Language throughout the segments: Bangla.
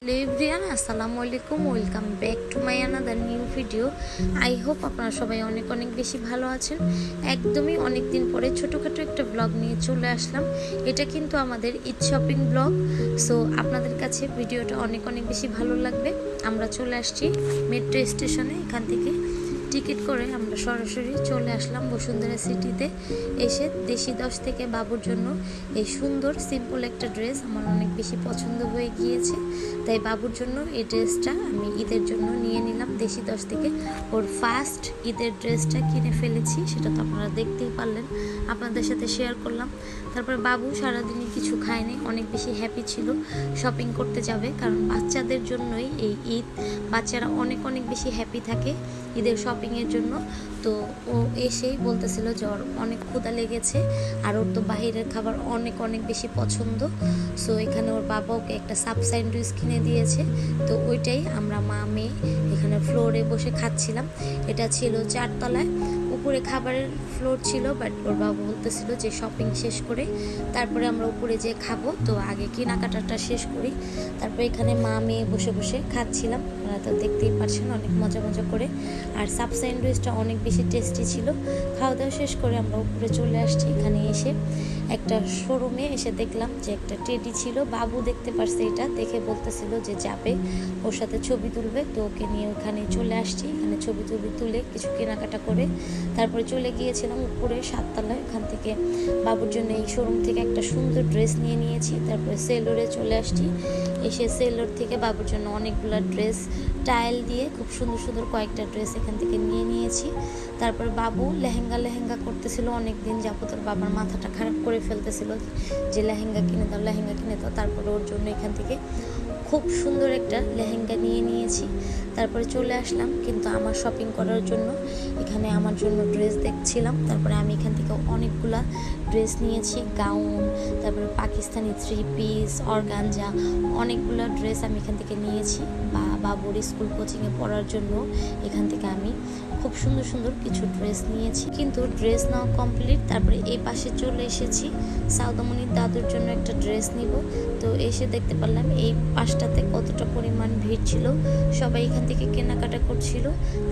হ্যালো এভরিওয়ান, আসসালামু আলাইকুম। Welcome back to my another new video. I hope আপনারা সবাই অনেক অনেক বেশি ভালো আছেন। একদমই অনেক দিন পরে ছোটোখাটো একটা ব্লগ নিয়ে চলে আসলাম। এটা কিন্তু আমাদের ঈদ শপিং ব্লগ। সো আপনাদের কাছে ভিডিওটা অনেক অনেক বেশি ভালো লাগবে। আমরা চলে আসছি মেট্রো স্টেশনে। এখান থেকে টিকিট করে আমরা সরাসরি চলে আসলাম বসুন্ধরা সিটিতে। এসে দেশি 10 থেকে বাবুর জন্য এই সুন্দর সিম্পল একটা ড্রেস আমার অনেক বেশি পছন্দ হয়ে গিয়েছে। তাই বাবুর জন্য এই ড্রেসটা আমি ঈদের জন্য নিয়ে নিলাম দেশি 10 থেকে। ওর ফার্স্ট ঈদের ড্রেসটা কিনে ফেলেছি, সেটা তো আপনারা দেখতেই পারলেন, আপনাদের সাথে শেয়ার করলাম। তারপর বাবু সারাদিনই কিছু খায়নি, অনেক বেশি হ্যাপি ছিল শপিং করতে যাবে, কারণ বাচ্চাদের জন্যই এই ঈদ। বাচ্চারা অনেক অনেক বেশি হ্যাপি থাকে ঈদের শপিংয়ের জন্য। তো ও এসেই বলতেছিল যে ওর অনেক ক্ষুধা লেগেছে, আর ওর তো বাহিরের খাবার অনেক অনেক বেশি পছন্দ। সো এখানে ওর বাবা ওকে একটা সাব স্যান্ডউইচ কিনে দিয়েছে। তো ওইটাই আমরা মা মেয়ে এখানে ফ্লোরে বসে খাচ্ছিলাম। এটা ছিল 4 তলায়, উপরে খাবারের ফ্লোর ছিল, বাট ওর বাবা বলতেছিল যে শপিং শেষ করে তারপরে আমরা উপরে যেয়ে খাবো, তো আগে কেনাকাটাটা শেষ করি। তারপরে এখানে মা মেয়ে বসে বসে খাচ্ছিলাম, আপনারা তো দেখতেই পাচ্ছেন অনেক মজা মজা করে। আর সাব স্যান্ডউইচটা অনেক বেশি টেস্টি ছিল। খাওয়া দাওয়া শেষ করে আমরা উপরে চলে আসছি। এখানে এসে একটা শোরুমে এসে দেখলাম যে একটা টেডি ছিল। বাবু দেখতে পারছে, এটা দেখে বলতেছিল যে যাবে ওর সাথে ছবি তুলবে। তো ওকে নিয়ে ওখানে চলে আসছি। এখানে ছবি তুলে কিছু কেনাকাটা করে তারপরে চলে গিয়েছিলাম উপরে 7 তলায়। ওখান থেকে বাবুর জন্য এই শোরুম থেকে একটা সুন্দর ড্রেস নিয়ে নিয়েছি। তারপরে সেলোরে চলে আসছি। এসে সেলোর থেকে বাবুর জন্য অনেকগুলো ড্রেস টাইল দিয়ে খুব সুন্দর সুন্দর কয়েকটা ড্রেস এখান থেকে নিয়ে নিয়েছি। তারপর বাবু লেহেঙ্গা করতেছিল অনেক দিন যাবত। ওর বাবার মাথাটা খারাপ করে ফেলতেছিল যে লেহেঙ্গা কিনে দাও। তারপরে ওর জন্য এখান থেকে খুব সুন্দর একটা লেহেঙ্গা নিয়ে নিয়েছি। তারপরে চলে আসলাম কিন্তু আমার শপিং করার জন্য। এখানে আমার জন্য ড্রেস দেখছিলাম। তারপরে আমি এখান থেকে অনেকগুলা ড্রেস নিয়েছি, গাউন, তারপরে পাকিস্তানি 3 পিস, অর্গানজা, অনেকগুলো ড্রেস আমি এখান থেকে নিয়েছি। বাবুর স্কুল কোচিংয়ে পড়ার জন্য এখান থেকে আমি খুব সুন্দর সুন্দর কিছু ড্রেস নিয়েছি। কিন্তু ড্রেস নাও কমপ্লিট। তারপরে এই পাশে চলে এসেছি সাউদামণির দাদুর জন্য একটা ড্রেস নিব। তো এসে দেখতে পারলাম এই পাশটাতে কতটা পরিমাণ ভিড় ছিল, সবাই এখান থেকে কেনাকাটা করছিল।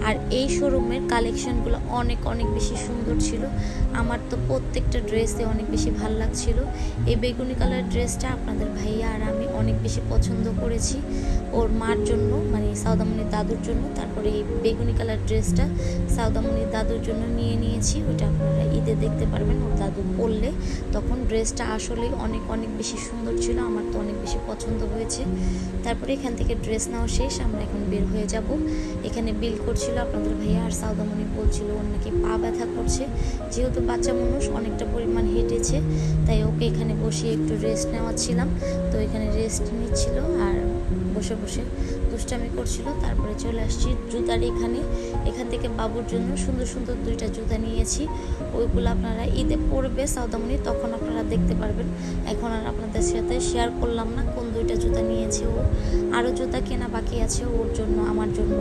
আর এই শোরুমের কালেকশনগুলো অনেক অনেক বেশি সুন্দর ছিল। আমার তো প্রত্যেকটা ড্রেসে অনেক বেশি ভালো লাগছিল। এই বেগুনি কালার ড্রেসটা আপনাদের ভাইয়া আর আমি অনেক বেশি পছন্দ করেছি ওর মার জন্য, মানে সাউদামণির দাদুর জন্য। তারপরে এই বেগুনি কালার ড্রেসটা সাউদামণির দাদুর জন্য নিয়ে নিয়েছি। ওইটা আপনারা ঈদে দেখতে পারবেন ওর দাদু পরলে, তখন ড্রেসটা আসলেই অনেক অনেক বেশি সুন্দর ছিল। আমার তো অনেক বেশি পছন্দ হয়েছে। তারপরে এখান থেকে ড্রেস নেওয়া শেষ, আমরা এখন বের হয়ে যাব। এখানে বিল করছিল আপনাদের ভাইয়া, আর সাউদামণি বলছিল ওর নাকি পা ব্যথা করছে। যেহেতু বাচ্চা মানুষ অনেকটা পরিমাণ হেঁটেছে, তাই ওকে এখানে বসিয়ে একটু রেস্ট নেওয়াচ্ছিলাম। তো এখানে রেস্ট নিচ্ছিল আর বসে বসে দুষ্টামি করছিল। তারপরে চলে আসছি জুতার এখান থেকে বাবুর জন্য সুন্দর সুন্দর 2টা জুতা নিয়েছি। ওইগুলো আপনারা ঈদে পরবে সাউদামণি, তখন আপনারা দেখতে পারবেন। এখন আর আপনাদের সাথে শেয়ার করলাম না কোন 2টা জুতা নিয়েছে ও। আরও জুতা কেনা বাকি আছে ওর জন্য, আমার জন্য,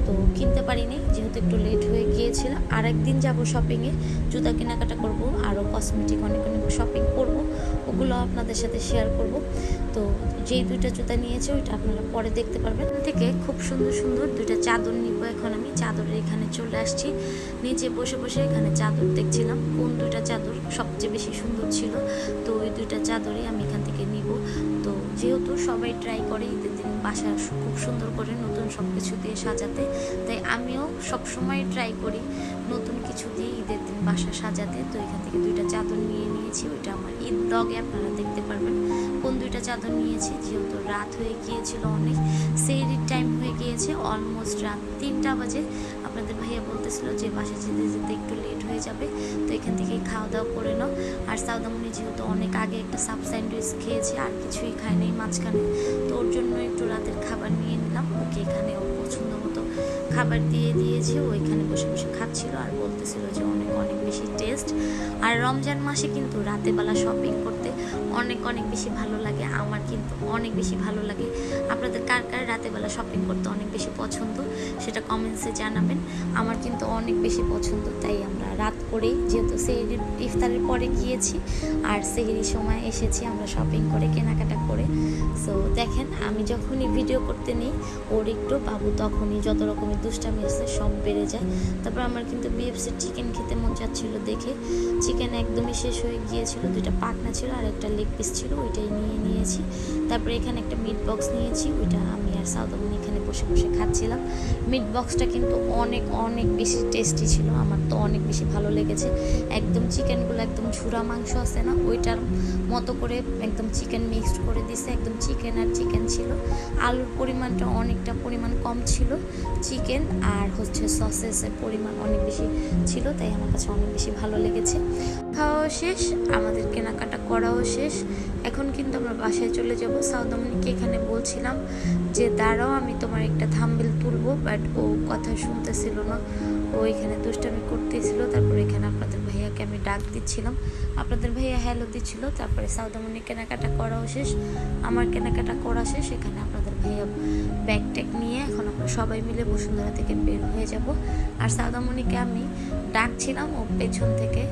তো কিনতে পারিনি যেহেতু একটু লেট হয়ে গিয়েছিল। আর একদিন যাব শপিংয়ে, জুতা কেনাকাটা করব, আরও কসমেটিক অনেক অনেক শপিং করব, ওগুলো আপনাদের সাথে শেয়ার করব। তো যেই 2টা জুতা নিয়েছে ওইটা আপনারা পরে দেখতে পারবেন। থেকে খুব সুন্দর সুন্দর 2টা চাদর নিব। এখন আমি চাদরের এখানে চলে আসছি, নিচে বসে বসে এখানে চাদর দেখছিলাম কোন 2টা চাদর সবচেয়ে বেশি সুন্দর ছিল। তো ওই 2টা চাদরই আমি এখান থেকে নিব। তো যেহেতু সবাই ট্রাই করে ঈদের দিন বাসা খুব সুন্দর করে নতুন সব কিছু দিয়ে সাজাতে, তাই আমিও সবসময় ট্রাই করি নতুন কিছু দিয়ে ঈদের দিন বাসা সাজাতে। তো এখান থেকে 2টা চাদর নিয়ে নিয়েছি। ওইটা আমার ঈদ ব্লগে আপনারা দেখতে পারবেন কোন 2টা চাদর নিয়েছি। যেহেতু রাত হয়ে গিয়েছিল, অনেক সেহরির টাইম হয়ে গিয়েছে, অলমোস্ট রাত 3টা বাজে। আপনাদের ভাইয়া বলতেছিল যে বাসা যেতে যেতে একটু লেট হয়ে যাবে, তো এখান থেকে খাওয়া দাওয়া করে নাও। আর সাউদামণি যেহেতু অনেক আগে একটা সাব স্যান্ডউইচ খেয়েছে, আর কিছুই খায় নাই মাঝখানে, তো ওর জন্য একটু রাতের খাবার নিয়ে নিলাম। ওকে এখানে ওর পছন্দ মতো খাবার দিয়ে দিয়েছি। ও এখানে বসে বসে খাচ্ছিল আর বলতেছিল যে অনেক অনেক বেশি টেস্ট। আর রমজান মাসে কিন্তু রাতেবেলা শপিং করতে অনেক অনেক বেশি ভালো লাগে, আমার কিন্তু অনেক বেশি ভালো লাগে। আপনাদের কার কার রাতের বেলা শপিং করতে অনেক বেশি পছন্দ, সেটা কমেন্টসে জানাবেন। আমার কিন্তু অনেক বেশি পছন্দ, তাই আমরা রাত করেই, যেহেতু সেহরির ইফতারের পরে গিয়েছি আর সেহরির সময় এসেছি আমরা শপিং করে কেনাকাটা করে। সো দেখেন আমি যখনই ভিডিও করতে নিই ওর একটু বাবু তখনই যত রকমের দুষ্টামি আছে সব বেড়ে যায়। তারপর আমার কিন্তু বিএফসির চিকেন খেতে মন চাচ্ছিলো দেখে, চিকেন একদমই শেষ হয়ে গিয়েছিল, 2টা পাখনা ছিল আর একটা লেগ পিস ছিল, ওইটাই নিয়েছি। তারপরে এখানে একটা মিট বক্স নিয়েছি, ওইটা আমি আর সাউদামনি এখানে বসে বসে খাচ্ছিলাম। মিট বক্সটা কিন্তু অনেক অনেক বেশি টেস্টি ছিল, আমার তো অনেক বেশি ভালো লেগেছে। একদম চিকেনগুলো একদম ঝুরা মাংস আছে না, ওইটার মতো করে একদম চিকেন মিক্সড করে দিছে, একদম চিকেন আর চিকেন ছিল। আলুর পরিমাণটা অনেকটা পরিমাণ কম ছিল, চিকেন আর সসেসের পরিমাণ অনেক বেশি ছিল, তাই আমার কাছে অনেক বেশি ভালো লেগেছে। খাওয়াও শেষ, আমাদের কেনাকাটা করাও শেষ। এখন কিন্তু আমরা বাসায় চলে যাব। সাউদামনিকে এখানে বলছিলাম যে দাঁড়াও আমি তোমার একটা থাম্বনেল তুলবো, বাট ও কথা শুনতেছিল না, ও এখানে দুষ্টামি করতেছিল। তারপরে এখানে আপনাদের ভাইয়াকে আমি ডাক দিচ্ছিলাম, আপনাদের ভাইয়া হ্যালো দিচ্ছিল। তারপরে সাউদামনি কেনাকাটা করাও শেষ, আমার কেনাকাটা করা শেষ। এখানে আপনাদের ভাইয়া ব্যাগ ট্যাগ নিয়ে এখন আমরা সবাই মিলে বসুন্ধরা থেকে বের হয়ে যাব। আর সাউদামনিকে আমি ডাকছিলাম, ও পেছন থেকে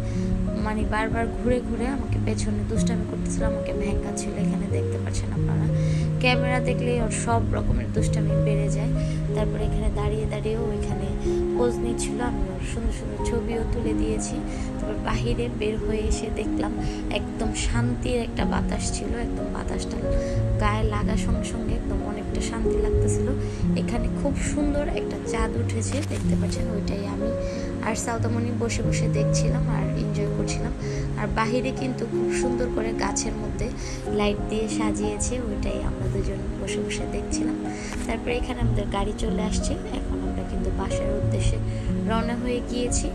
মানে বারবার ঘুরে ঘুরে আমাকে পেছনে দুষ্টামি করতেছিল, আমাকে ভেঙ্গাচ্ছিল। এখানে দেখতে পাচ্ছেন আপনারা, ক্যামেরা দেখলেই ওর সব রকমের দুষ্টামি বেড়ে যায়। তারপরে এখানে দাঁড়িয়ে দাঁড়িয়েও ওইখানে পোজ নিচ্ছিল, আমি ওর সুন্দর সুন্দর ছবিও তুলে দিয়েছি। তারপর বাহিরে বের হয়ে এসে দেখলাম একদম শান্তির একটা বাতাস ছিল, একদম বাতাসটা গায়ে লাগার সঙ্গে সঙ্গে একদম অনেকটা শান্তি লাগতেছিল। এখানে খুব সুন্দর একটা চাঁদ উঠেছে, দেখতে পাচ্ছেন, ওইটাই আমি আর সাউদামনি বসে বসে দেখছিলাম আর এনজয় করছিলাম। আর বাহিরে কিন্তু খুব সুন্দর করে গাছের মধ্যে লাইট দিয়ে সাজিয়েছে, ওইটাই আমরা দুজন বসে বসে দেখছিলাম। তারপরে এখানে আমাদের গাড়ি চলে আসছে, এখন আমরা কিন্তু বাসার উদ্দেশ্যে রওনা হয়ে গিয়েছি।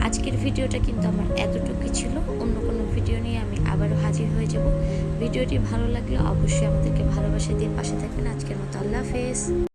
আজকের ভিডিওটা কিন্তু আমার এতটুকুই ছিল, অন্য কোনো ভিডিও নিয়ে আমি আবারও হাজির হয়ে যাব। ভিডিওটি ভালো লাগলে অবশ্যই আমাদেরকে ভালোবাসা দিয়ে পাশে থাকবেন। আজকের মতো আল্লাহ হাফেজ।